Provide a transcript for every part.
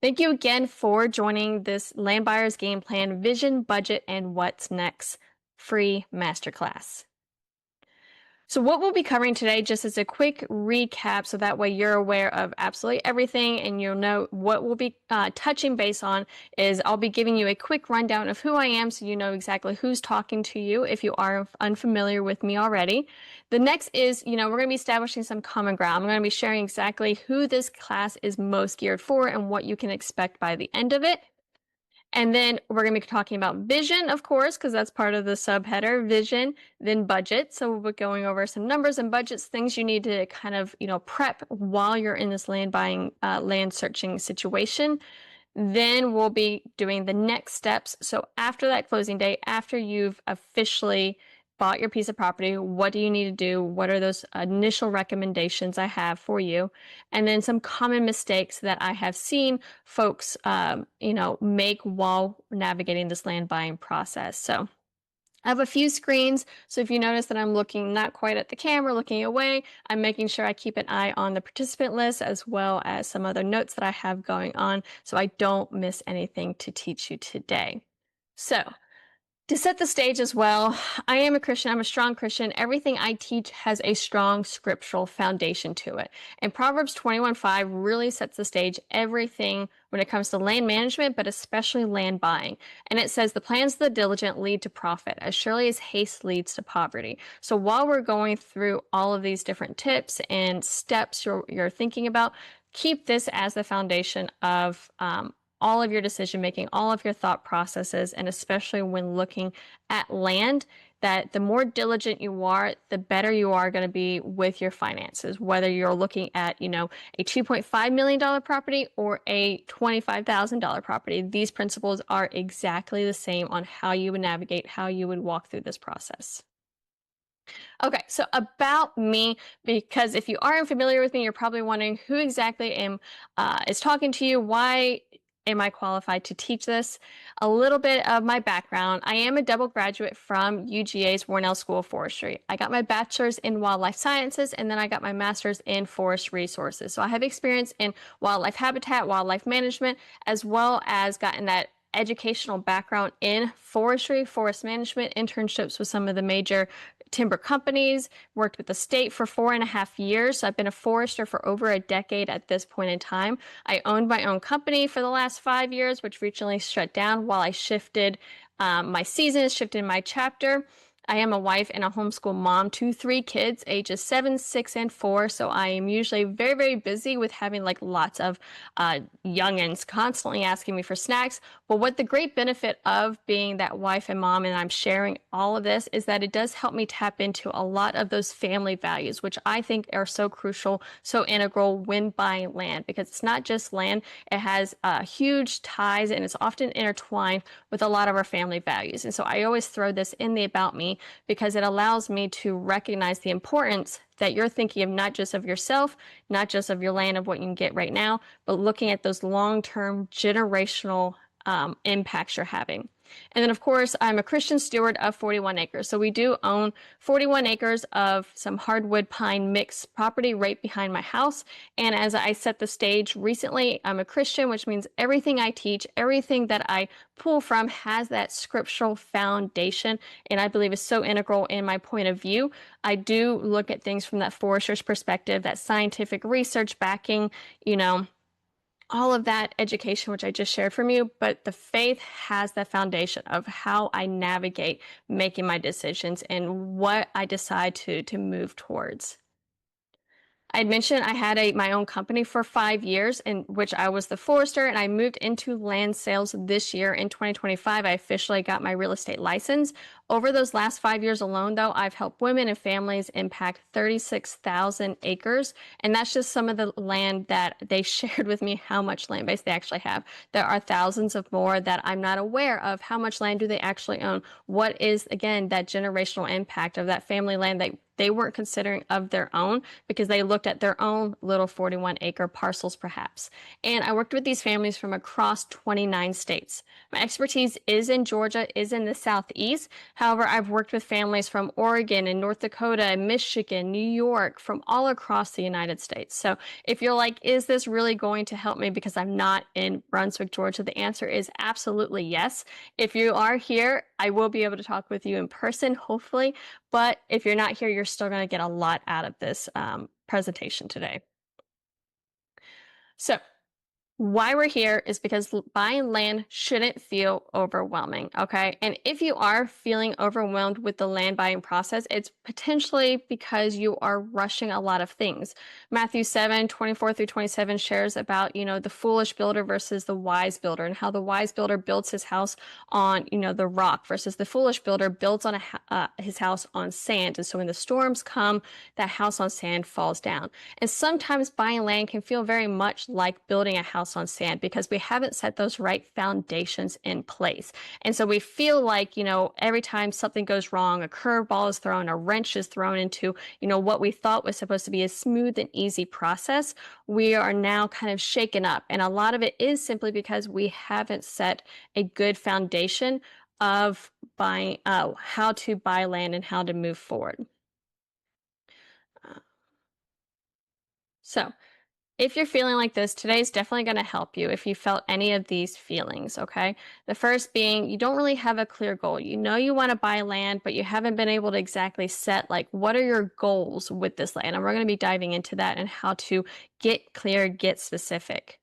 Thank you again for joining this Land Buyers Game Plan Vision, Budget, and What's Next free masterclass. So what we'll be covering today, just as a quick recap, so that way you're aware of absolutely everything and you'll know what we'll be touching base on, is I'll be giving you a quick rundown of who I am so you know exactly who's talking to you if you are unfamiliar with me already. The next is, we're going to be establishing some common ground. I'm going to be sharing exactly who this class is most geared for and what you can expect by the end of it. And then we're going to be talking about vision, of course, because that's part of the subheader, vision, then budget. So we'll be going over some numbers and budgets, things you need to kind of, prep while you're in this land buying, land searching situation. Then we'll be doing the next steps. So after that closing date, after you've officially bought your piece of property, what do you need to do? What are those initial recommendations I have for you? And then some common mistakes that I have seen folks, make while navigating this land buying process. So I have a few screens, so if you notice that I'm looking not quite at the camera, looking away, I'm making sure I keep an eye on the participant list as well as some other notes that I have going on so I don't miss anything to teach you today. So to set the stage as well, I am a Christian. I'm a strong Christian. Everything I teach has a strong scriptural foundation to it. And Proverbs 21:5 really sets the stage everything when it comes to land management, but especially land buying. And it says, the plans of the diligent lead to profit, as surely as haste leads to poverty. So while we're going through all of these different tips and steps you're thinking about, keep this as the foundation of all of your decision making, all of your thought processes, and especially when looking at land, that the more diligent you are, the better you are going to be with your finances, whether you're looking at, a $2.5 million property or a $25,000 property. These principles are exactly the same on how you would navigate, how you would walk through this process. Okay, so about me, because if you aren't familiar with me, you're probably wondering who exactly is talking to you. Why am I qualified to teach this? A little bit of my background. I am a double graduate from UGA's Warnell School of Forestry. I got my bachelor's in wildlife sciences, and then I got my master's in forest resources. So I have experience in wildlife habitat, wildlife management, as well as gotten that educational background in forestry, forest management, internships with some of the major timber companies, worked with the state for 4.5 years. So I've been a forester for over a decade at this point in time. I owned my own company for the last 5 years, which recently shut down while I shifted my seasons, shifted my chapter. I am a wife and a homeschool mom to 3 kids, ages 7, 6, and 4. So I am usually very, very busy with having like lots of youngins constantly asking me for snacks. But what the great benefit of being that wife and mom, and I'm sharing all of this, is that it does help me tap into a lot of those family values, which I think are so crucial, so integral when buying land, because it's not just land. It has huge ties and it's often intertwined with a lot of our family values. And so I always throw this in the about me because it allows me to recognize the importance that you're thinking of not just of yourself, not just of your land, of what you can get right now, but looking at those long-term generational impacts you're having. And then, of course, I'm a Christian steward of 41 acres. So we do own 41 acres of some hardwood pine mixed property right behind my house. And as I set the stage recently, I'm a Christian, which means everything I teach, everything that I pull from has that scriptural foundation. And I believe is so integral in my point of view. I do look at things from that forester's perspective, that scientific research backing, all of that education, which I just shared from you, but the faith has that foundation of how I navigate making my decisions and what I decide to move towards. I'd mentioned I had my own company for 5 years in which I was the forester, and I moved into land sales this year in 2025. I officially got my real estate license. Over those last 5 years alone, though, I've helped women and families impact 36,000 acres. And that's just some of the land that they shared with me how much land base they actually have. There are thousands of more that I'm not aware of. How much land do they actually own? What is, again, that generational impact of that family land that they weren't considering of their own because they looked at their own little 41-acre parcels perhaps. And I worked with these families from across 29 states. My expertise is in Georgia, is in the Southeast. However, I've worked with families from Oregon and North Dakota, Michigan, New York, from all across the United States. So if you're like, is this really going to help me because I'm not in Brunswick, Georgia? The answer is absolutely yes. If you are here, I will be able to talk with you in person, hopefully. But if you're not here, you're still going to get a lot out of this presentation today. So why we're here is because buying land shouldn't feel overwhelming, okay? And if you are feeling overwhelmed with the land buying process, it's potentially because you are rushing a lot of things. Matthew 7:24-27 shares about, the foolish builder versus the wise builder, and how the wise builder builds his house on, the rock, versus the foolish builder builds on his house on sand. And so when the storms come, that house on sand falls down. And sometimes buying land can feel very much like building a house on sand because we haven't set those right foundations in place. And so we feel like, every time something goes wrong, a curveball is thrown, a wrench is thrown into, what we thought was supposed to be a smooth and easy process, we are now kind of shaken up. And a lot of it is simply because we haven't set a good foundation of buying, how to buy land and how to move forward. So if you're feeling like this, today's definitely going to help you if you felt any of these feelings, okay? The first being you don't really have a clear goal. You know you want to buy land, but you haven't been able to exactly set, like, what are your goals with this land? And we're going to be diving into that and how to get clear, get specific.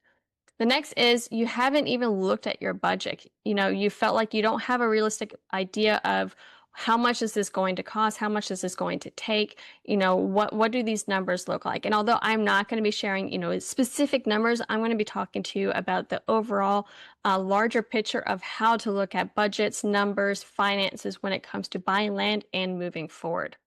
The next is you haven't even looked at your budget. You felt like you don't have a realistic idea of how much is this going to cost? How much is this going to take? What do these numbers look like? And although I'm not going to be sharing, specific numbers, I'm going to be talking to you about the overall larger picture of how to look at budgets, numbers, finances when it comes to buying land and moving forward.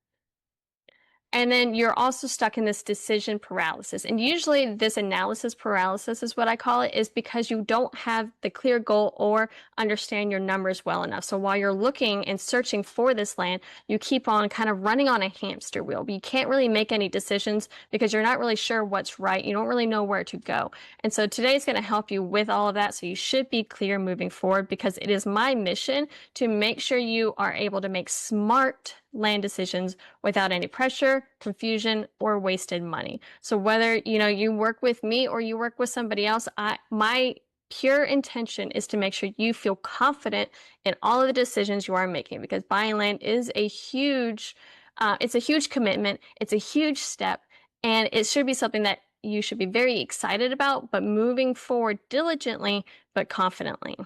And then you're also stuck in this decision paralysis. And usually this analysis paralysis is what I call it, is because you don't have the clear goal or understand your numbers well enough. So while you're looking and searching for this land, you keep on kind of running on a hamster wheel. But you can't really make any decisions because you're not really sure what's right. You don't really know where to go. And so today's going to help you with all of that. So you should be clear moving forward, because it is my mission to make sure you are able to make smart land decisions without any pressure, confusion, or wasted money. So whether you work with me or you work with somebody else, my pure intention is to make sure you feel confident in all of the decisions you are making, because buying land is a huge commitment. It's a huge step, and it should be something that you should be very excited about, but moving forward diligently but confidently.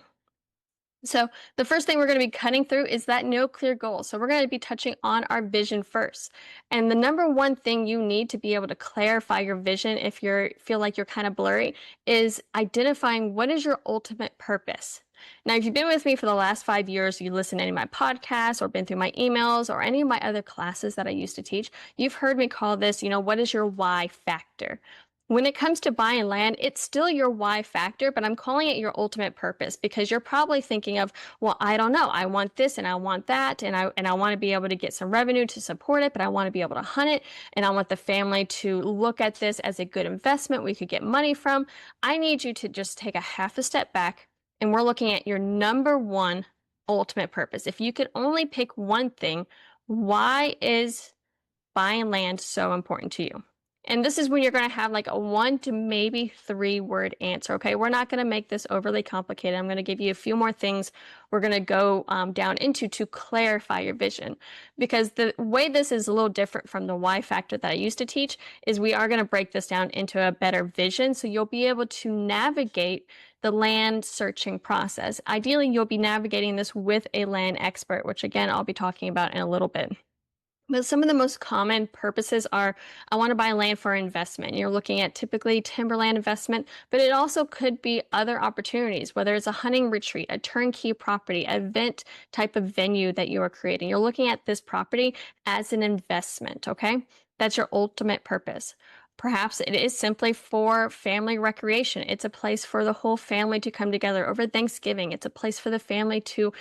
So the first thing we're going to be cutting through is that no clear goal. So we're going to be touching on our vision first. And the number one thing you need to be able to clarify your vision if you feel like you're kind of blurry is identifying what is your ultimate purpose. Now, if you've been with me for the last 5 years, you listen to any of my podcasts or been through my emails or any of my other classes that I used to teach, you've heard me call this, what is your why factor? When it comes to buying land, it's still your why factor, but I'm calling it your ultimate purpose, because you're probably thinking of, well, I don't know, I want this and I want that, and I want to be able to get some revenue to support it, but I want to be able to hunt it, and I want the family to look at this as a good investment we could get money from. I need you to just take a half a step back, and we're looking at your number one ultimate purpose. If you could only pick one thing, why is buying land so important to you? And this is when you're going to have like a 1 to maybe 3 word answer. Okay, we're not going to make this overly complicated. I'm going to give you a few more things we're going to go down into to clarify your vision, because the way this is a little different from the why factor that I used to teach is we are going to break this down into a better vision, so you'll be able to navigate the land searching process. Ideally, you'll be navigating this with a land expert, which again I'll be talking about in a little bit. But some of the most common purposes are, I want to buy land for investment. You're looking at typically timberland investment, but it also could be other opportunities, whether it's a hunting retreat, a turnkey property, an event type of venue that you are creating. You're looking at this property as an investment, okay? That's your ultimate purpose. Perhaps it is simply for family recreation. It's a place for the whole family to come together over Thanksgiving. It's a place for the family to,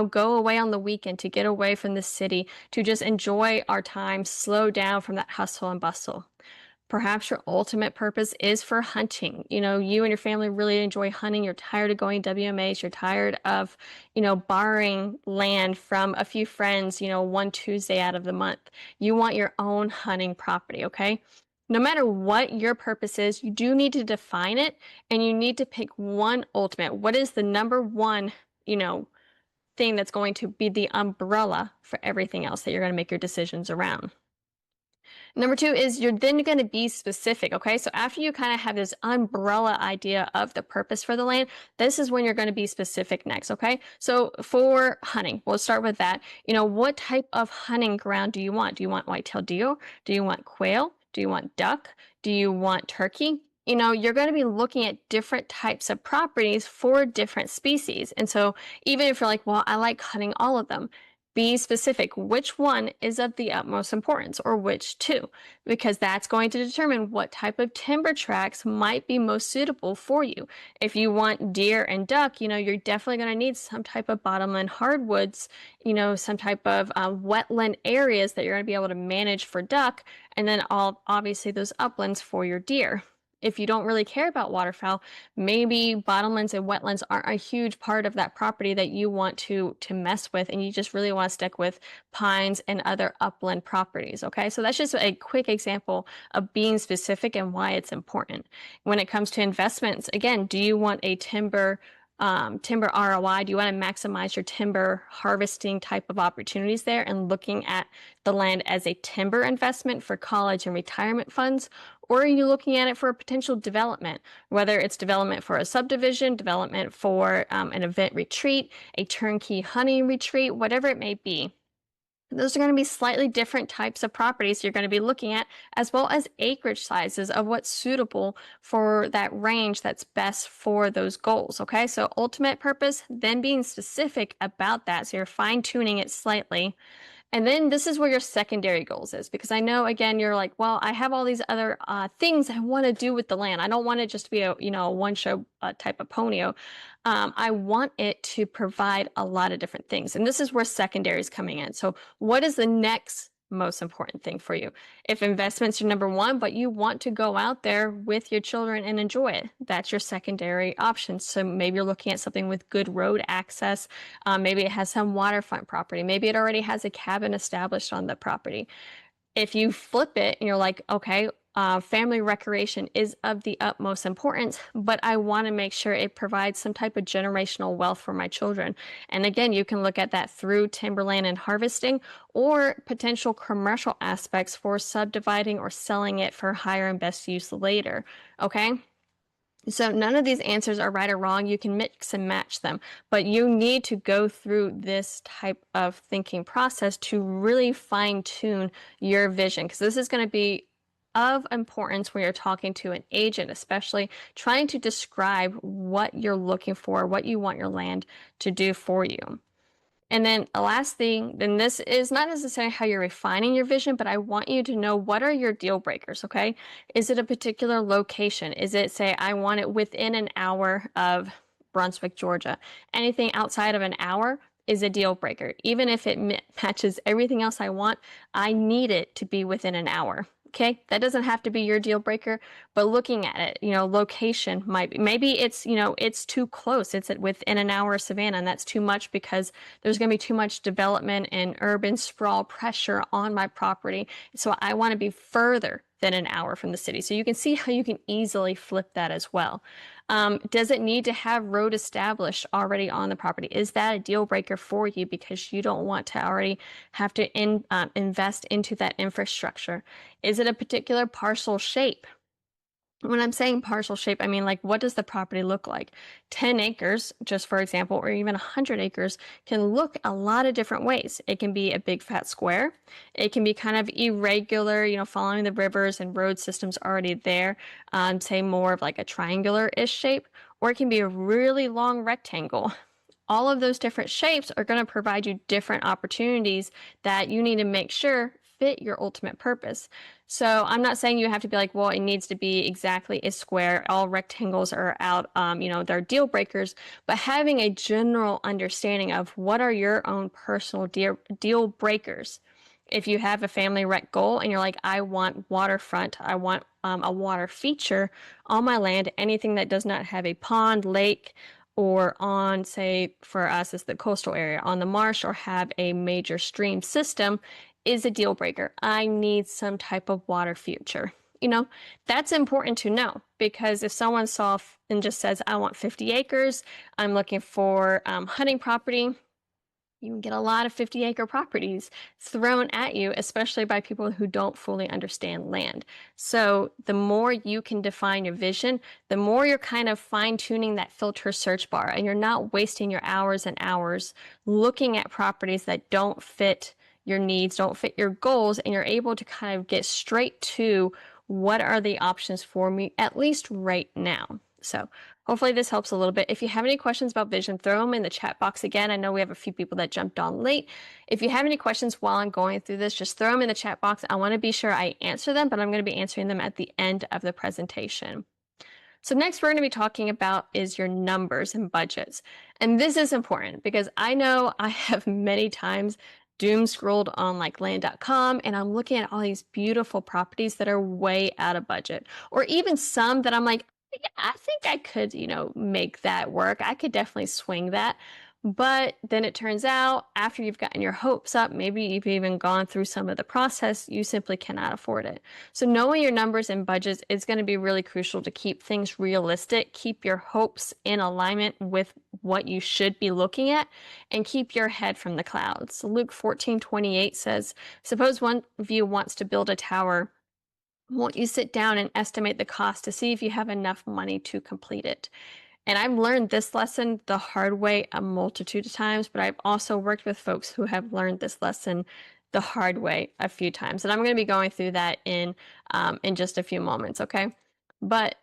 go away on the weekend, to get away from the city, to just enjoy our time, slow down from that hustle and bustle. Perhaps your ultimate purpose is for hunting. You and your family really enjoy hunting. You're tired of going WMAs. You're tired of, borrowing land from a few friends, one Tuesday out of the month. You want your own hunting property, okay? No matter what your purpose is, you do need to define it and you need to pick one ultimate. What is the number one, thing that's going to be the umbrella for everything else that you're going to make your decisions around? Number two is you're then going to be specific. Okay. So after you kind of have this umbrella idea of the purpose for the land, this is when you're going to be specific next. Okay. So for hunting, we'll start with that. What type of hunting ground do you want? Do you want white-tailed deer? Do you want quail? Do you want duck? Do you want turkey? You're going to be looking at different types of properties for different species. And so even if you're like, well, I like hunting all of them, be specific. Which one is of the utmost importance, or which two? Because that's going to determine what type of timber tracts might be most suitable for you. If you want deer and duck, you're definitely going to need some type of bottomland hardwoods, some type of wetland areas that you're going to be able to manage for duck, and then obviously those uplands for your deer. If you don't really care about waterfowl, maybe bottomlands and wetlands aren't a huge part of that property that you want to mess with, and you just really want to stick with pines and other upland properties. Okay, so that's just a quick example of being specific and why it's important. When it comes to investments, again, do you want a timber ROI? Do you want to maximize your timber harvesting type of opportunities there and looking at the land as a timber investment for college and retirement funds? Or are you looking at it for a potential development, whether it's development for a subdivision, development for an event retreat, a turnkey hunting retreat, whatever it may be? Those are going to be slightly different types of properties you're going to be looking at, as well as acreage sizes of what's suitable for that range that's best for those goals. Okay, so ultimate purpose, then being specific about that. So you're fine tuning it slightly. And then this is where your secondary goals is, because I know, again, you're like, well, I have all these other things I want to do with the land. I don't want it just to be a one show type of ponyo. I want it to provide a lot of different things. And this is where secondary is coming in. So what is the next most important thing for you? If investments are number one, but you want to go out there with your children and enjoy it, that's your secondary option. So maybe you're looking at something with good road access. Maybe it has some waterfront property. Maybe it already has a cabin established on the property. If you flip it and you're like, okay, family recreation is of the utmost importance, but I want to make sure it provides some type of generational wealth for my children. And again, you can look at that through timberland and harvesting, or potential commercial aspects for subdividing or selling it for higher and best use later. Okay. So none of these answers are right or wrong. You can mix and match them, but you need to go through this type of thinking process to really fine tune your vision, because this is going to be of importance when you're talking to an agent, especially trying to describe what you're looking for, what you want your land to do for you. And then the last thing, then this is not necessarily how you're refining your vision, but I want you to know, what are your deal breakers, okay? Is it a particular location? Is it, say, I want it within an hour of Brunswick, Georgia? Anything outside of an hour is a deal breaker. Even if it matches everything else I want, I need it to be within an hour. Okay, that doesn't have to be your deal breaker, but looking at it, location might be, maybe it's, it's too close. It's within an hour of Savannah, and that's too much because there's going to be too much development and urban sprawl pressure on my property. So I want to be further than an hour from the city. So you can see how you can easily flip that as well. Does it need to have road established already on the property? Is that a deal breaker for you because you don't want to already have to invest into that infrastructure? Is it a particular parcel shape? When I'm saying partial shape, I mean, like, what does the property look like? 10 acres, just for example, or even 100 acres can look a lot of different ways. It can be a big fat square. It can be kind of irregular, following the rivers and road systems already there, say more of like a triangular-ish shape, or it can be a really long rectangle. All of those different shapes are going to provide you different opportunities that you need to make sure fit your ultimate purpose. So I'm not saying you have to be like, well, it needs to be exactly a square. All rectangles are out, they're deal breakers, but having a general understanding of what are your own personal deal breakers. If you have a family rec goal and you're like, I want waterfront, I want a water feature on my land, anything that does not have a pond, lake, or on, say, for us, it's the coastal area, on the marsh, or have a major stream system, is a deal breaker. I need some type of water feature. That's important to know, because if someone saw and just says, I want 50 acres, I'm looking for hunting property, you can get a lot of 50-acre properties thrown at you, especially by people who don't fully understand land. So the more you can define your vision, the more you're kind of fine-tuning that filter search bar, and you're not wasting your hours and hours looking at properties that don't fit your needs, don't fit your goals, and you're able to kind of get straight to what are the options for me, at least right now. So hopefully this helps a little bit. If you have any questions about vision, throw them in the chat box again. I know we have a few people that jumped on late. If you have any questions while I'm going through this, just throw them in the chat box. I want to be sure I answer them, but I'm going to be answering them at the end of the presentation. So next we're going to be talking about is your numbers and budgets. And this is important because I know I have many times doom scrolled on like land.com, and I'm looking at all these beautiful properties that are way out of budget, or even some that I'm like, yeah, I think I could, make that work. I could definitely swing that. But then it turns out after you've gotten your hopes up, maybe you've even gone through some of the process, you simply cannot afford it. So knowing your numbers and budgets is going to be really crucial to keep things realistic, keep your hopes in alignment with what you should be looking at, and keep your head from the clouds. So Luke 14:28 says, suppose one of you wants to build a tower. Won't you sit down and estimate the cost to see if you have enough money to complete it? And I've learned this lesson the hard way a multitude of times, but I've also worked with folks who have learned this lesson the hard way a few times. And I'm going to be going through that in just a few moments, okay? But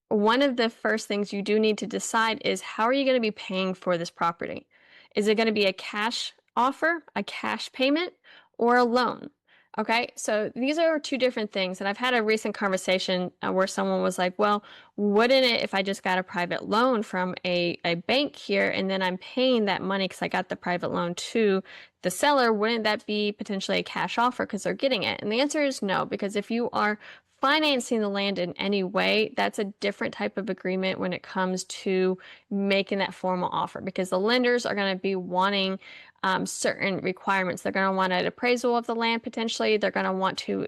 one of the first things you do need to decide is, how are you going to be paying for this property? Is it going to be a cash offer, a cash payment, or a loan? Okay, so these are two different things. And I've had a recent conversation where someone was like, well, wouldn't it, if I just got a private loan from a bank here and then I'm paying that money because I got the private loan to the seller, wouldn't that be potentially a cash offer because they're getting it? And the answer is no, because if you are financing the land in any way, that's a different type of agreement when it comes to making that formal offer, because the lenders are going to be wanting certain requirements. They're going to want an appraisal of the land potentially. They're going to want to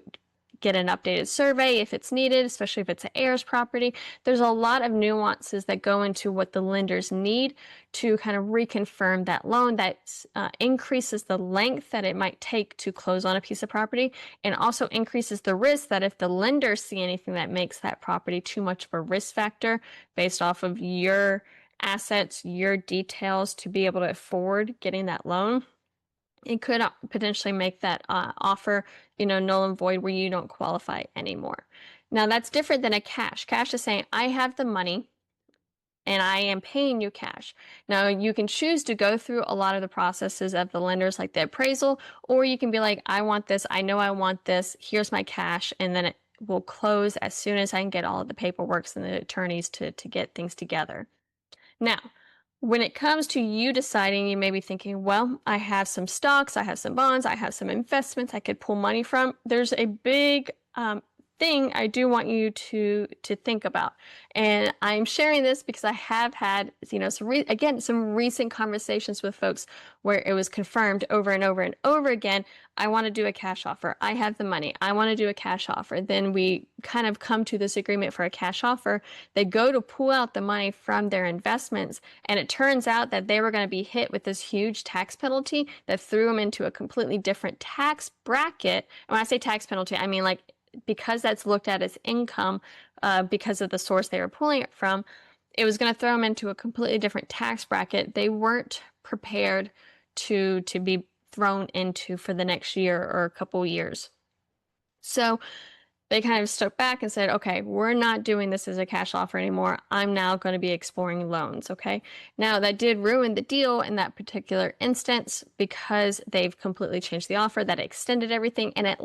get an updated survey if it's needed, especially if it's an heirs property. There's a lot of nuances that go into what the lenders need to kind of reconfirm that loan, that increases the length that it might take to close on a piece of property, and also increases the risk that if the lenders see anything that makes that property too much of a risk factor based off of your assets, your details to be able to afford getting that loan, it could potentially make that offer, null and void, where you don't qualify anymore. Now that's different than a cash. Cash is saying, I have the money and I am paying you cash. Now you can choose to go through a lot of the processes of the lenders, like the appraisal, or you can be like, I want this, I know I want this, here's my cash, and then it will close as soon as I can get all of the paperwork and the attorneys to get things together. Now, when it comes to you deciding, you may be thinking, well, I have some stocks, I have some bonds, I have some investments I could pull money from. There's a big thing I do want you to think about. And I'm sharing this because I have had, some recent conversations with folks where it was confirmed over and over and over again, I want to do a cash offer. I have the money. I want to do a cash offer. Then we kind of come to this agreement for a cash offer. They go to pull out the money from their investments, and it turns out that they were going to be hit with this huge tax penalty that threw them into a completely different tax bracket. And when I say tax penalty, I mean because that's looked at as income because of the source they were pulling it from, it was going to throw them into a completely different tax bracket they weren't prepared to be thrown into for the next year or a couple years. So they kind of stepped back and said, okay, we're not doing this as a cash offer anymore. I'm now going to be exploring loans, okay? Now, that did ruin the deal in that particular instance because they've completely changed the offer, that extended everything, and it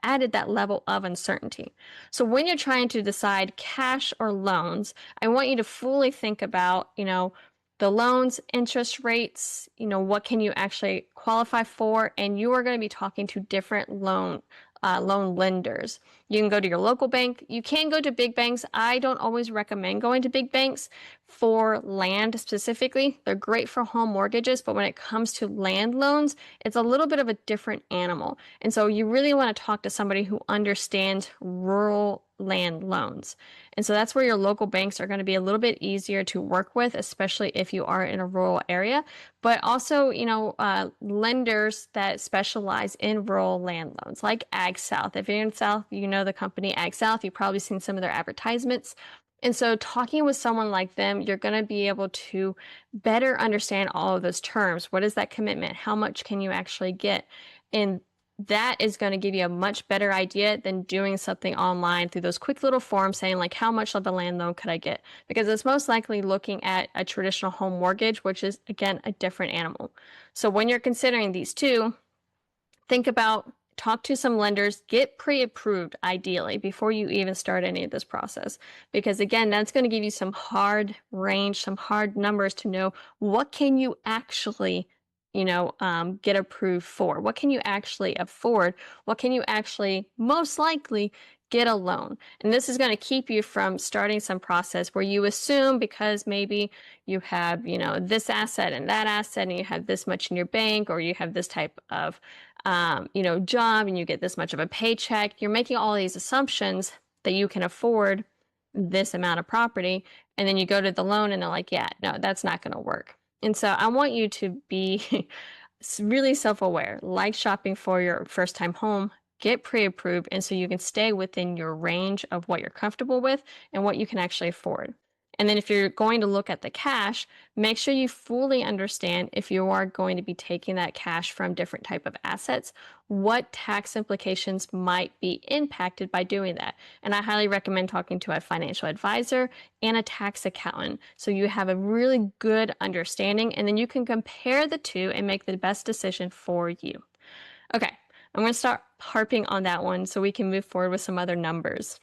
added that level of uncertainty. So when you're trying to decide cash or loans, I want you to fully think about, the loans, interest rates, what can you actually qualify for, and you are going to be talking to different loan loan lenders. You can go to your local bank. You can go to big banks. I don't always recommend going to big banks for land specifically. They're great for home mortgages, but when it comes to land loans, it's a little bit of a different animal. And so you really want to talk to somebody who understands rural land loans. And so that's where your local banks are going to be a little bit easier to work with, especially if you are in a rural area. But also, lenders that specialize in rural land loans, like Ag South. If you're in South, you know the company Ag South. You've probably seen some of their advertisements. And so talking with someone like them, you're going to be able to better understand all of those terms. What is that commitment? How much can you actually get? And that is going to give you a much better idea than doing something online through those quick little forms saying like, how much of a land loan could I get? Because it's most likely looking at a traditional home mortgage, which is, again, a different animal. So when you're considering these two, think about, talk to some lenders, get pre-approved ideally before you even start any of this process. Because again, that's going to give you some hard range, some hard numbers to know what can you actually get approved for? What can you actually afford? What can you actually most likely get a loan? And this is going to keep you from starting some process where you assume because maybe you have, this asset and that asset and you have this much in your bank or you have this type of, job and you get this much of a paycheck. You're making all these assumptions that you can afford this amount of property. And then you go to the loan and they're like, yeah, no, that's not going to work. And so I want you to be really self-aware, like shopping for your first-time home, get pre-approved, and so you can stay within your range of what you're comfortable with and what you can actually afford. And then if you're going to look at the cash, make sure you fully understand if you are going to be taking that cash from different type of assets, what tax implications might be impacted by doing that. And I highly recommend talking to a financial advisor and a tax accountant so you have a really good understanding and then you can compare the two and make the best decision for you. Okay, I'm going to start harping on that one so we can move forward with some other numbers.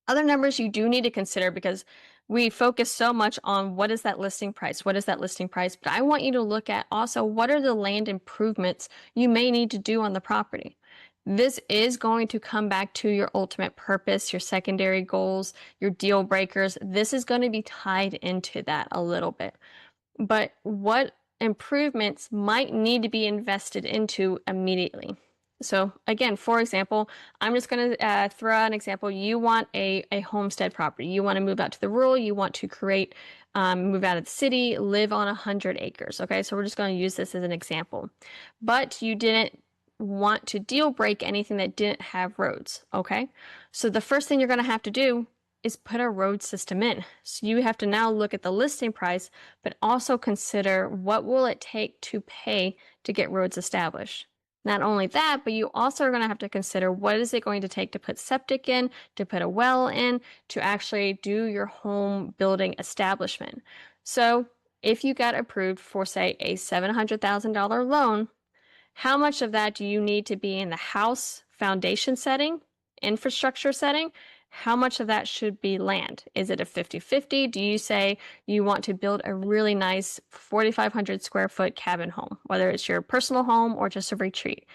Other numbers you do need to consider because we focus so much on what is that listing price? What is that listing price? But I want you to look at also what are the land improvements you may need to do on the property. This is going to come back to your ultimate purpose, your secondary goals, your deal breakers. This is going to be tied into that a little bit. But what improvements might need to be invested into immediately? So again, for example, I'm just going to throw out an example. You want a homestead property. You want to move out to the rural. You want to create, move out of the city, live on 100 acres. Okay, so we're just going to use this as an example. But you didn't want to deal break anything that didn't have roads. Okay, so the first thing you're going to have to do is put a road system in. So you have to now look at the listing price, but also consider what will it take to pay to get roads established. Not only that, but you also are going to have to consider what is it going to take to put septic in, to put a well in, to actually do your home building establishment. So if you got approved for, say, a $700,000 loan, how much of that do you need to be in the house foundation setting, infrastructure setting? How much of that should be land? Is it a 50-50? Do you say you want to build a really nice 4,500 square foot cabin home, whether it's your personal home or just a retreat,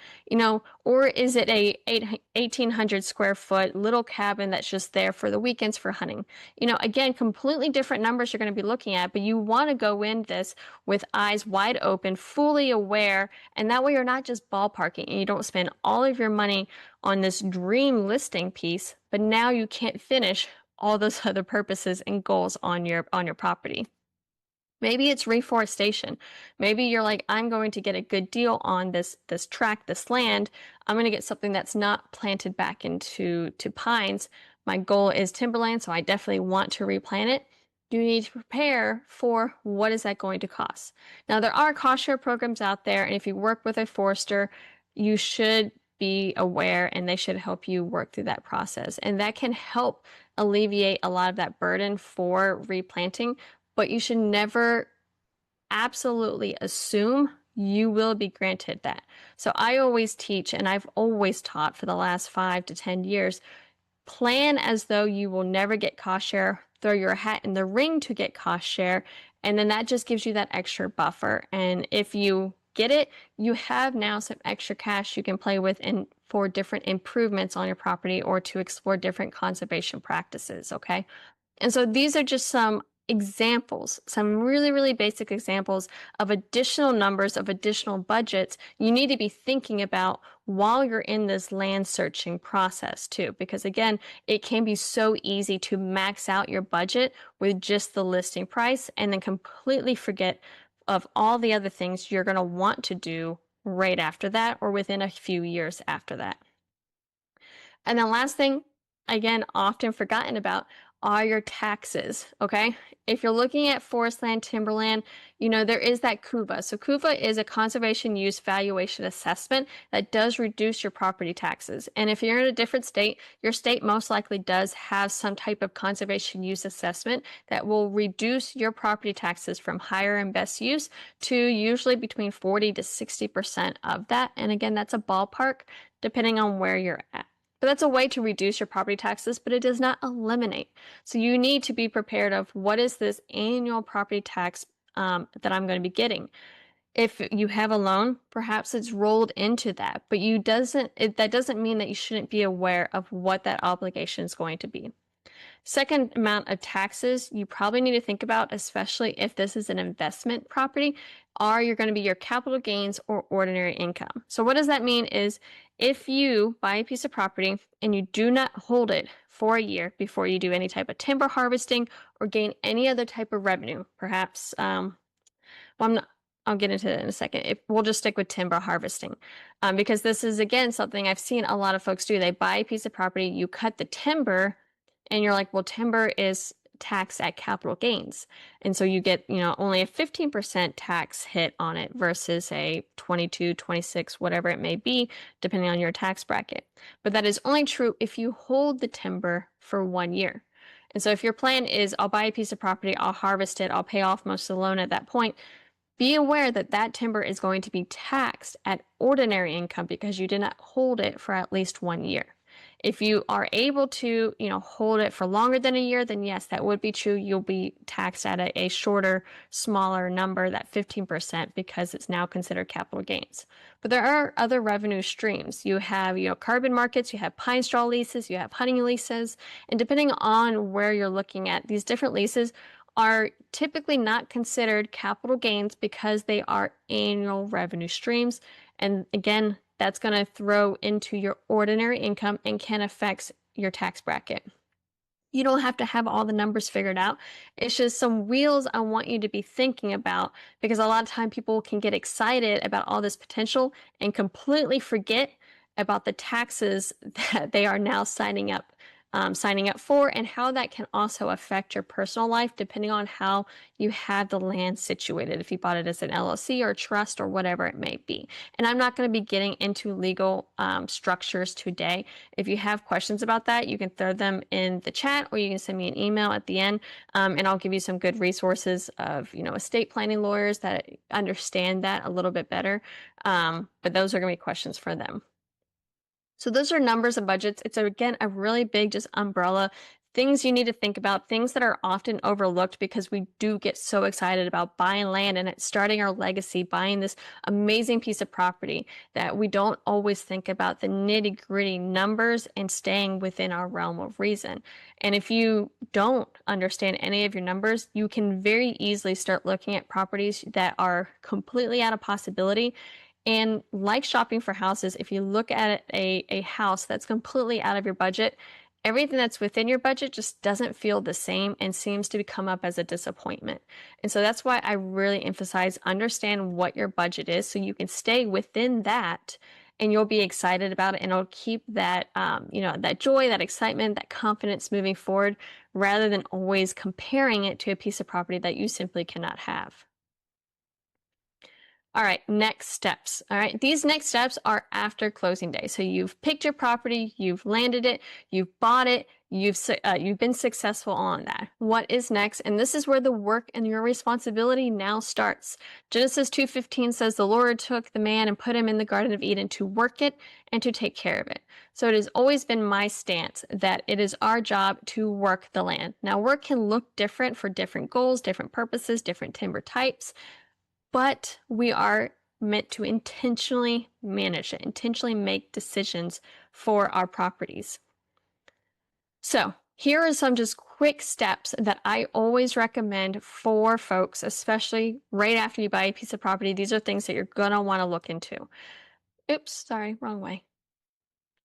or is it a 1,800 square foot little cabin that's just there for the weekends for hunting? Again, completely different numbers you're going to be looking at, but you want to go in this with eyes wide open, fully aware, and that way you're not just ballparking and you don't spend all of your money on this dream listing piece, but now you can't finish all those other purposes and goals on your property. Maybe it's reforestation. Maybe you're like, I'm going to get a good deal on this tract, this land. I'm going to get something that's not planted back into pines. My goal is timberland, so I definitely want to replant it. You need to prepare for what is that going to cost. Now, there are cost share programs out there, and if you work with a forester, you should be aware and they should help you work through that process. And that can help alleviate a lot of that burden for replanting, but you should never absolutely assume you will be granted that. So I always teach, and I've always taught for the last 5 to 10 years, plan as though you will never get cost share, throw your hat in the ring to get cost share, and then that just gives you that extra buffer. And if you get it, you have now some extra cash you can play with and for different improvements on your property or to explore different conservation practices, okay? And so these are just some examples, some really, really basic examples of additional numbers, of additional budgets you need to be thinking about while you're in this land searching process too. Because again, it can be so easy to max out your budget with just the listing price and then completely forget of all the other things you're going to want to do right after that or within a few years after that. And then last thing, again, often forgotten about are your taxes, okay? If you're looking at forest land, timberland, there is that CUVA. So CUVA is a conservation use valuation assessment that does reduce your property taxes. And if you're in a different state, your state most likely does have some type of conservation use assessment that will reduce your property taxes from higher and best use to usually between 40 to 60% of that. And again, that's a ballpark depending on where you're at. But that's a way to reduce your property taxes, but it does not eliminate. So you need to be prepared of what is this annual property tax that I'm going to be getting. If you have a loan, perhaps it's rolled into that, but that doesn't mean that you shouldn't be aware of what that obligation is going to be. Second amount of taxes you probably need to think about, especially if this is an investment property, are going to be your capital gains or ordinary income. So what does that mean is if you buy a piece of property and you do not hold it for a year before you do any type of timber harvesting or gain any other type of revenue, perhaps, I'll get into that in a second. We'll just stick with timber harvesting because this is, again, something I've seen a lot of folks do. They buy a piece of property, you cut the timber, and you're like, well, timber is taxed at capital gains. And so you get, only a 15% tax hit on it versus a 22, 26, whatever it may be, depending on your tax bracket. But that is only true if you hold the timber for 1 year. And so if your plan is, I'll buy a piece of property, I'll harvest it, I'll pay off most of the loan at that point, be aware that that timber is going to be taxed at ordinary income because you did not hold it for at least 1 year. If you are able to, hold it for longer than a year, then yes, that would be true. You'll be taxed at a shorter, smaller number, that 15%, because it's now considered capital gains. But there are other revenue streams. You have, carbon markets, you have pine straw leases, you have hunting leases, and depending on where you're looking at, these different leases are typically not considered capital gains because they are annual revenue streams. And again, that's going to throw into your ordinary income and can affect your tax bracket. You don't have to have all the numbers figured out. It's just some wheels I want you to be thinking about because a lot of time people can get excited about all this potential and completely forget about the taxes that they are now signing up for and how that can also affect your personal life depending on how you have the land situated, if you bought it as an LLC or trust or whatever it may be. And I'm not going to be getting into legal structures today. If you have questions about that, you can throw them in the chat or you can send me an email at the end and I'll give you some good resources of estate planning lawyers that understand that a little bit better. But those are going to be questions for them. So those are numbers and budgets. It's, again, a really big just umbrella. Things you need to think about, things that are often overlooked because we do get so excited about buying land and it's starting our legacy, buying this amazing piece of property that we don't always think about the nitty-gritty numbers and staying within our realm of reason. And if you don't understand any of your numbers, you can very easily start looking at properties that are completely out of possibility. And like shopping for houses, if you look at a house that's completely out of your budget, everything that's within your budget just doesn't feel the same and seems to come up as a disappointment. And so that's why I really emphasize understand what your budget is so you can stay within that and you'll be excited about it and it'll keep that, that joy, that excitement, that confidence moving forward rather than always comparing it to a piece of property that you simply cannot have. All right, next steps. All right, these next steps are after closing day. So you've picked your property, you've landed it, you've bought it, you've been successful on that. What is next? And this is where the work and your responsibility now starts. Genesis 2:15 says, "The Lord took the man and put him in the Garden of Eden to work it and to take care of it." So it has always been my stance that it is our job to work the land. Now, work can look different for different goals, different purposes, different timber types. But we are meant to intentionally manage it, intentionally make decisions for our properties. So here are some just quick steps that I always recommend for folks, especially right after you buy a piece of property. These are things that you're going to want to look into. Oops, sorry, wrong way.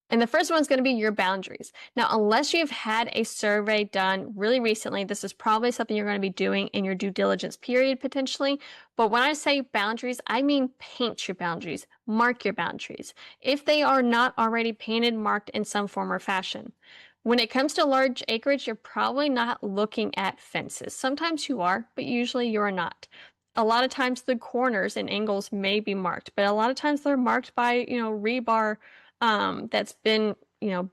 And the first one's going to be your boundaries. Now, unless you've had a survey done really recently, this is probably something you're going to be doing in your due diligence period potentially. But when I say boundaries, I mean paint your boundaries, mark your boundaries, if they are not already painted, marked in some form or fashion. When it comes to large acreage, you're probably not looking at fences. Sometimes you are, but usually you're not. A lot of times the corners and angles may be marked, but a lot of times they're marked by, rebar that's been,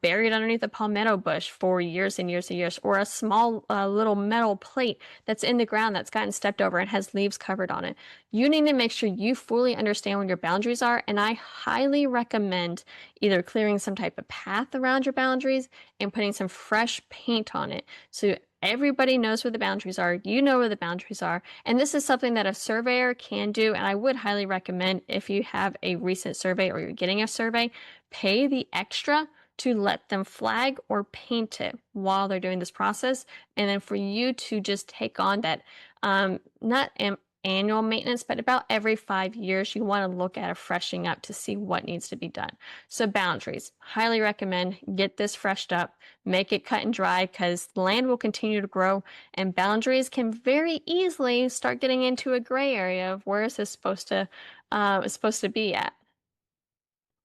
buried underneath a palmetto bush for years and years and years, or a small little metal plate that's in the ground that's gotten stepped over and has leaves covered on it. You need to make sure you fully understand what your boundaries are, and I highly recommend either clearing some type of path around your boundaries and putting some fresh paint on it so everybody knows where the boundaries are, you know where the boundaries are, and this is something that a surveyor can do, and I would highly recommend if you have a recent survey or you're getting a survey, pay the extra to let them flag or paint it while they're doing this process, and then for you to just take on that, not annual maintenance, but about every 5 years, you want to look at a freshening up to see what needs to be done. So boundaries, highly recommend get this freshed up, make it cut and dry because land will continue to grow and boundaries can very easily start getting into a gray area of where is this supposed to be at.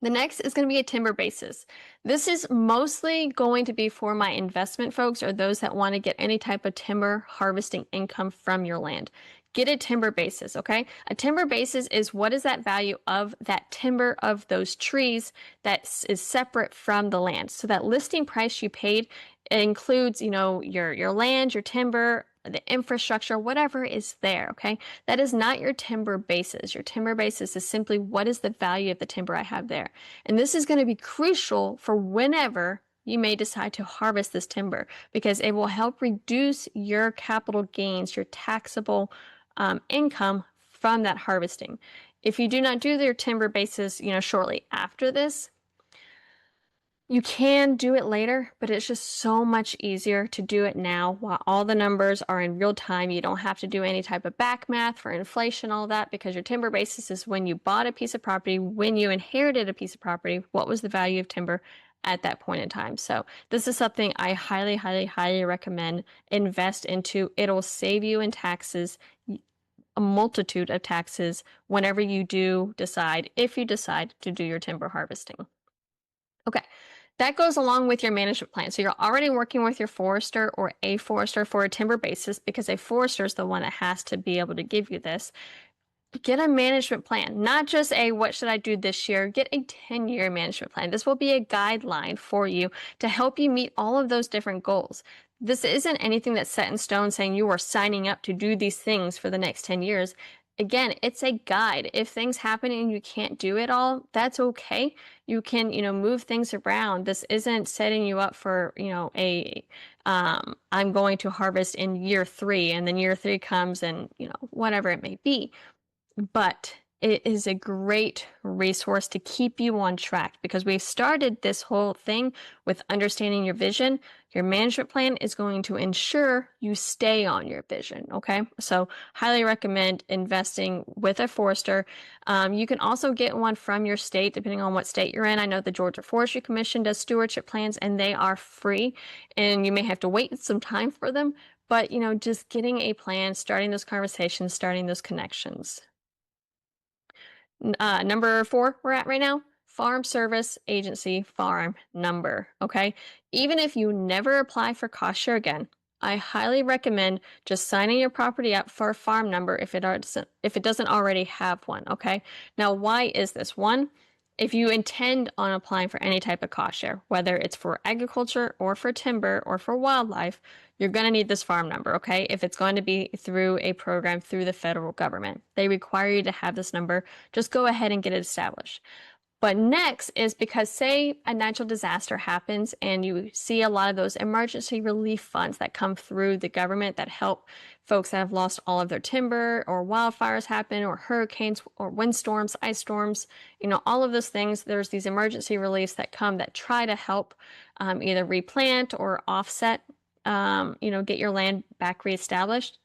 The next is going to be a timber basis. This is mostly going to be for my investment folks or those that want to get any type of timber harvesting income from your land. Get a timber basis, okay? A timber basis is what is that value of that timber of those trees that is separate from the land. So that listing price you paid, it includes, your land, your timber, the infrastructure, whatever is there, okay? That is not your timber basis. Your timber basis is simply what is the value of the timber I have there. And this is going to be crucial for whenever you may decide to harvest this timber because it will help reduce your capital gains, your taxable income from that harvesting. If you do not do your timber basis, shortly after this, you can do it later, but it's just so much easier to do it now while all the numbers are in real time. You don't have to do any type of back math for inflation, all that, because your timber basis is when you bought a piece of property, when you inherited a piece of property, what was the value of timber at that point in time. So this is something I highly, highly, highly recommend invest into. It'll save you in taxes, a multitude of taxes whenever you do decide, if you decide to do your timber harvesting. Okay. That goes along with your management plan. So you're already working with your forester or a forester for a timber basis because a forester is the one that has to be able to give you this. Get a management plan, not just a what should I do this year, get a 10-year management plan. This will be a guideline for you to help you meet all of those different goals. This isn't anything that's set in stone saying you are signing up to do these things for the next 10 years. Again, it's a guide. If things happen and you can't do it all, that's okay. You can, move things around. This isn't setting you up for, I'm going to harvest in year 3 and then year 3 comes and, whatever it may be. But it is a great resource to keep you on track because we've started this whole thing with understanding your vision. Your management plan is going to ensure you stay on your vision, okay? So highly recommend investing with a forester. You can also get one from your state, depending on what state you're in. I know the Georgia Forestry Commission does stewardship plans, and they are free, and you may have to wait some time for them, but, just getting a plan, starting those conversations, starting those connections. Number 4 we're at right now, Farm Service Agency farm number, okay? Even if you never apply for cost share again, I highly recommend just signing your property up for a farm number if it doesn't already have one, okay? Now, why is this? One, if you intend on applying for any type of cost share, whether it's for agriculture or for timber or for wildlife, you're going to need this farm number, okay? If it's going to be through a program through the federal government, they require you to have this number. Just go ahead and get it established. But next is because, say, a natural disaster happens and you see a lot of those emergency relief funds that come through the government that help folks that have lost all of their timber, or wildfires happen, or hurricanes, or windstorms, ice storms, all of those things. There's these emergency reliefs that come that try to help either replant or offset, get your land back reestablished.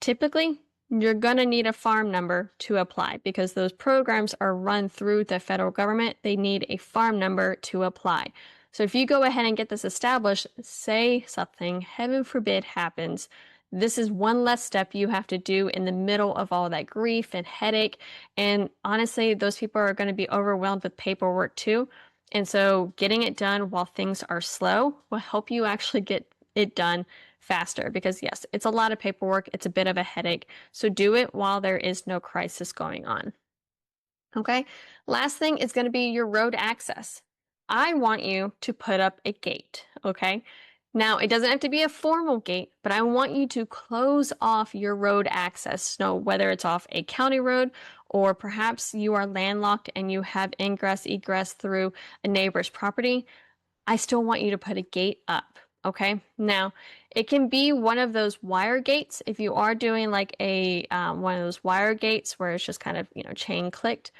Typically, you're going to need a farm number to apply because those programs are run through the federal government. They need a farm number to apply. So if you go ahead and get this established, say something, heaven forbid, happens, this is one less step you have to do in the middle of all that grief and headache. And honestly, those people are going to be overwhelmed with paperwork too. And so getting it done while things are slow will help you actually get it done faster, because yes, it's a lot of paperwork. It's a bit of a headache. So do it while there is no crisis going on. Okay. Last thing is going to be your road access. I want you to put up a gate. Okay. Now, it doesn't have to be a formal gate, but I want you to close off your road access. So whether it's off a county road, or perhaps you are landlocked and you have ingress, egress through a neighbor's property, I still want you to put a gate up. Okay. Now, it can be one of those wire gates. If you are doing like a one of those wire gates where it's just kind of chain clicked,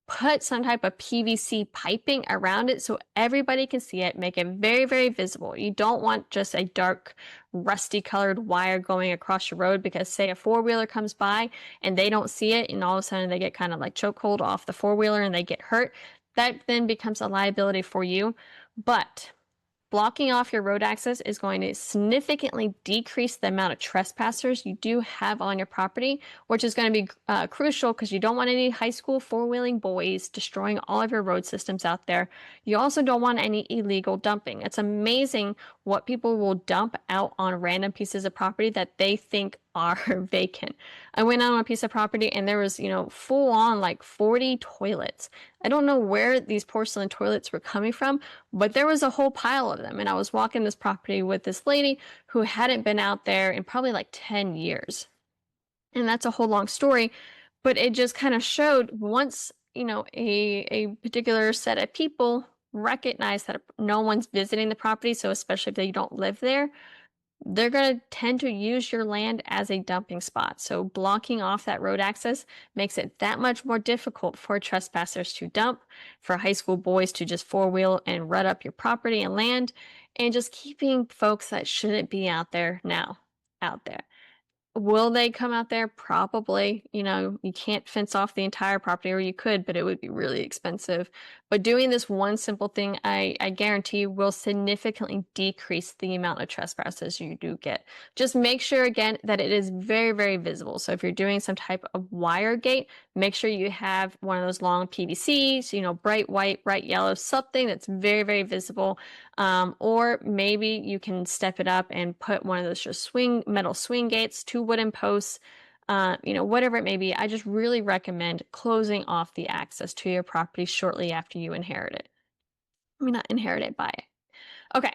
put some type of PVC piping around it so everybody can see it. Make it very, very visible. You don't want just a dark, rusty colored wire going across your road, because say a four-wheeler comes by and they don't see it, and all of a sudden they get kind of like chokehold off the four-wheeler and they get hurt. That then becomes a liability for you. But blocking off your road access is going to significantly decrease the amount of trespassers you do have on your property, which is going to be crucial because you don't want any high school four-wheeling boys destroying all of your road systems out there. You also don't want any illegal dumping. It's amazing what people will dump out on random pieces of property that they think are vacant. I went out on a piece of property and there was, full on like 40 toilets. I don't know where these porcelain toilets were coming from, but there was a whole pile of them. And I was walking this property with this lady who hadn't been out there in probably like 10 years. And that's a whole long story, but it just kind of showed once, a particular set of people recognize that no one's visiting the property, so especially if they don't live there, they're going to tend to use your land as a dumping spot. So blocking off that road access makes it that much more difficult for trespassers to dump, for high school boys to just four-wheel and rut up your property and land, and just keeping folks that shouldn't be out there now out there. Will they come out there? Probably. You can't fence off the entire property, or you could, but it would be really expensive. But doing this one simple thing, I guarantee will significantly decrease the amount of trespassers you do get. Just make sure, again, that it is very, very visible. So if you're doing some type of wire gate, make sure you have one of those long PVCs, bright white, bright yellow, something that's very, very visible. Or maybe you can step it up and put one of those just metal swing gates, 2 wooden posts, whatever it may be. I just really recommend closing off the access to your property shortly after you inherit it. Not inherit it, buy it. Okay.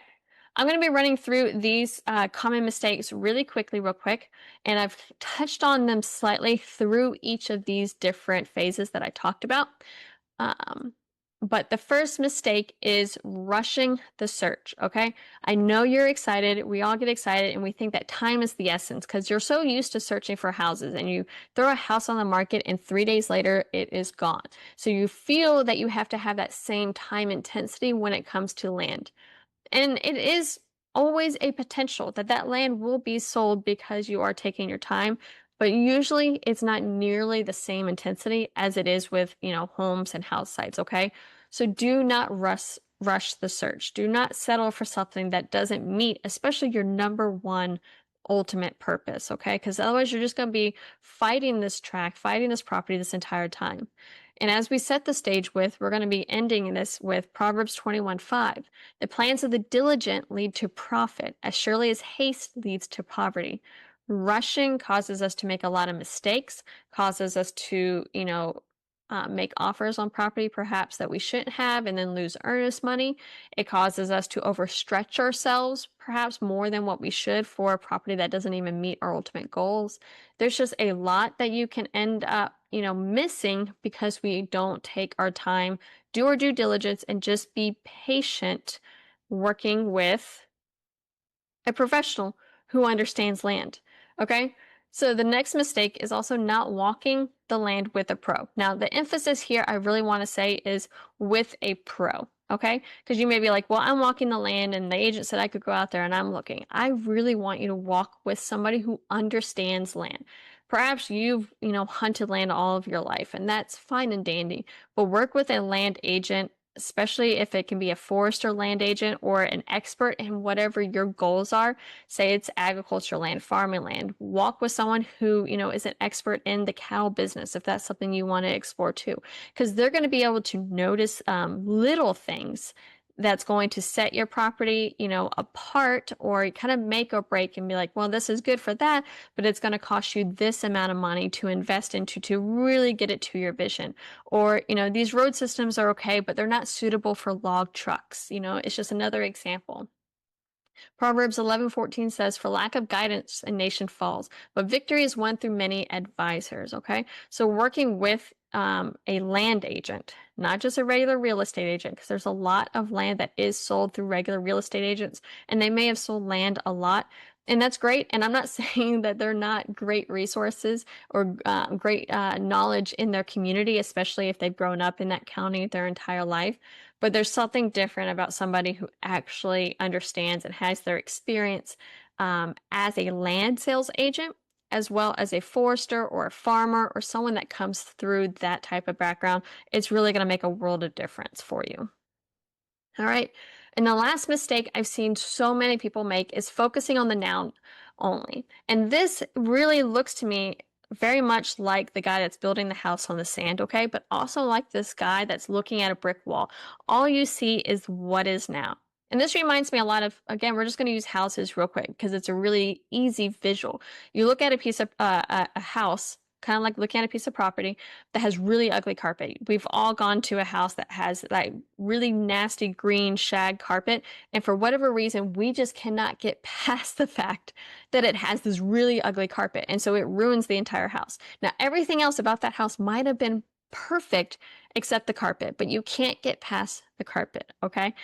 I'm going to be running through these common mistakes really quickly, real quick, and I've touched on them slightly through each of these different phases that I talked about. But the first mistake is rushing the search, okay? I know you're excited. We all get excited and we think that time is the essence because you're so used to searching for houses, and you throw a house on the market and 3 days later it is gone. So you feel that you have to have that same time intensity when it comes to land. And it is always a potential that that land will be sold because you are taking your time. But usually it's not nearly the same intensity as it is with, homes and house sites, okay? So do not rush the search. Do not settle for something that doesn't meet, especially your number one ultimate purpose, okay? Because otherwise you're just going to be fighting this property this entire time. And as we set the stage with, we're going to be ending this with Proverbs 21:5. The plans of the diligent lead to profit, as surely as haste leads to poverty. Rushing causes us to make a lot of mistakes, causes us to, make offers on property perhaps that we shouldn't have and then lose earnest money. It causes us to overstretch ourselves, perhaps more than what we should, for a property that doesn't even meet our ultimate goals. There's just a lot that you can end up, missing because we don't take our time, do our due diligence, and just be patient working with a professional who understands land. Okay. So the next mistake is also not walking the land with a pro. Now, the emphasis here I really want to say is with a pro. Okay. Because you may be like, well, I'm walking the land and the agent said I could go out there and I'm looking. I really want you to walk with somebody who understands land. Perhaps you've, hunted land all of your life, and that's fine and dandy, but work with a land agent, especially if it can be a forester land agent or an expert in whatever your goals are. Say it's agriculture land, farming land. Walk with someone who, is an expert in the cattle business if that's something you want to explore too, because they're going to be able to notice little things that's going to set your property, apart, or kind of make or break and be like, well, this is good for that, but it's going to cost you this amount of money to invest into to really get it to your vision. Or, these road systems are okay, but they're not suitable for log trucks. It's just another example. Proverbs 11:14 says, for lack of guidance, a nation falls, but victory is won through many advisors. Okay. So working with a land agent, not just a regular real estate agent, because there's a lot of land that is sold through regular real estate agents, and they may have sold land a lot. And that's great. And I'm not saying that they're not great resources or great knowledge in their community, especially if they've grown up in that county their entire life. But there's something different about somebody who actually understands and has their experience as a land sales agent, as well as a forester or a farmer or someone that comes through that type of background. It's really going to make a world of difference for you. All right. And the last mistake I've seen so many people make is focusing on the now only. And this really looks to me very much like the guy that's building the house on the sand, okay? But also like this guy that's looking at a brick wall. All you see is what is now. And this reminds me a lot of, again, we're just going to use houses real quick because it's a really easy visual. You look at a piece of a house, kind of like looking at a piece of property that has really ugly carpet. We've all gone to a house that has like really nasty green shag carpet, and for whatever reason, we just cannot get past the fact that it has this really ugly carpet, and so it ruins the entire house. Now, everything else about that house might have been perfect except the carpet, but you can't get past the carpet, okay?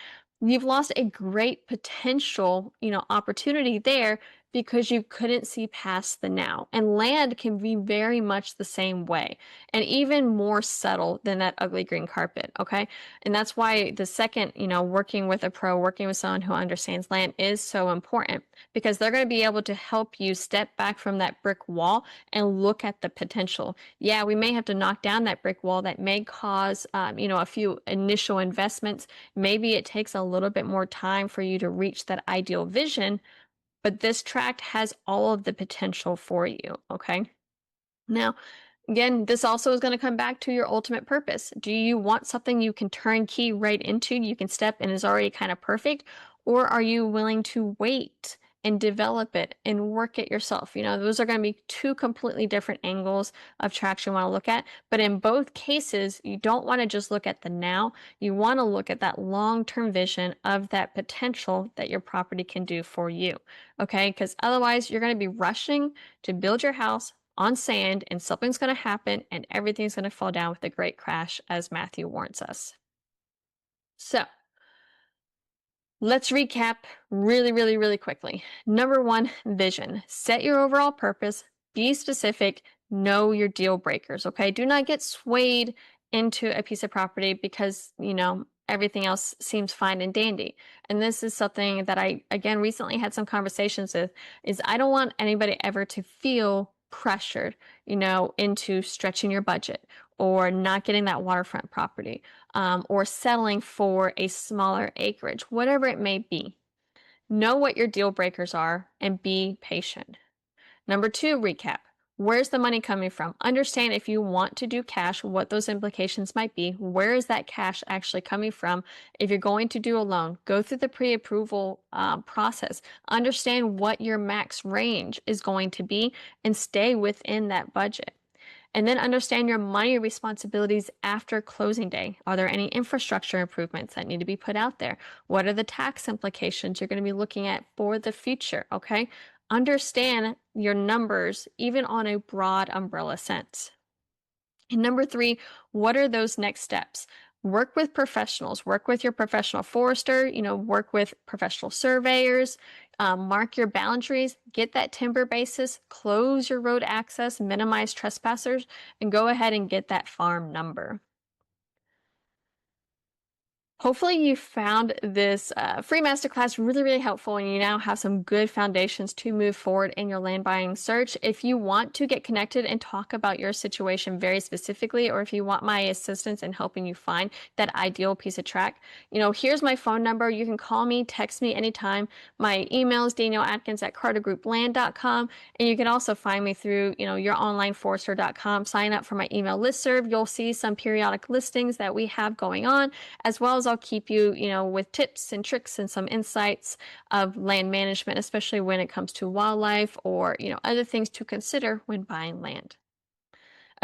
You've lost a great potential, opportunity there because you couldn't see past the now. And land can be very much the same way and even more subtle than that ugly green carpet. Okay. And that's why the second, working with a pro, working with someone who understands land is so important, because they're going to be able to help you step back from that brick wall and look at the potential. Yeah, we may have to knock down that brick wall that may cause, a few initial investments. Maybe it takes a little bit more time for you to reach that ideal vision, but this tract has all of the potential for you, okay? Now, again, this also is going to come back to your ultimate purpose. Do you want something you can turnkey right into, you can step and is already kind of perfect? Or are you willing to wait and develop it and work it yourself? Those are going to be two completely different angles of traction you want to look at. But in both cases, you don't want to just look at the now. You want to look at that long-term vision of that potential that your property can do for you. Okay? Because otherwise, you're going to be rushing to build your house on sand, and something's going to happen and everything's going to fall down with a great crash, as Matthew warns us. So let's recap really, really, really quickly. Number one, vision. Set your overall purpose, be specific, know your deal breakers, okay? Do not get swayed into a piece of property because, everything else seems fine and dandy. And this is something that I, again, recently had some conversations with, is I don't want anybody ever to feel pressured, into stretching your budget or not getting that waterfront property, or settling for a smaller acreage, whatever it may be. Know what your deal breakers are and be patient. Number two, recap. Where's the money coming from? Understand if you want to do cash, what those implications might be. Where is that cash actually coming from? If you're going to do a loan, go through the pre-approval process. Understand what your max range is going to be and stay within that budget. And then understand your money responsibilities after closing day. Are there any infrastructure improvements that need to be put out there? What are the tax implications you're going to be looking at for the future? Okay. Understand your numbers, even on a broad umbrella sense. And number three, what are those next steps? Work with professionals, work with your professional forester, work with professional surveyors, mark your boundaries, get that timber basis, close your road access, minimize trespassers, and go ahead and get that farm number. Hopefully you found this free masterclass really, really helpful and you now have some good foundations to move forward in your land buying search. If you want to get connected and talk about your situation very specifically, or if you want my assistance in helping you find that ideal piece of track, here's my phone number. You can call me, text me anytime. My email is danielleatkins@cartergroupland.com. And you can also find me through, youronlineforester.com. Sign up for my email listserv. You'll see some periodic listings that we have going on, as well as I'll keep you, with tips and tricks and some insights of land management, especially when it comes to wildlife or, other things to consider when buying land.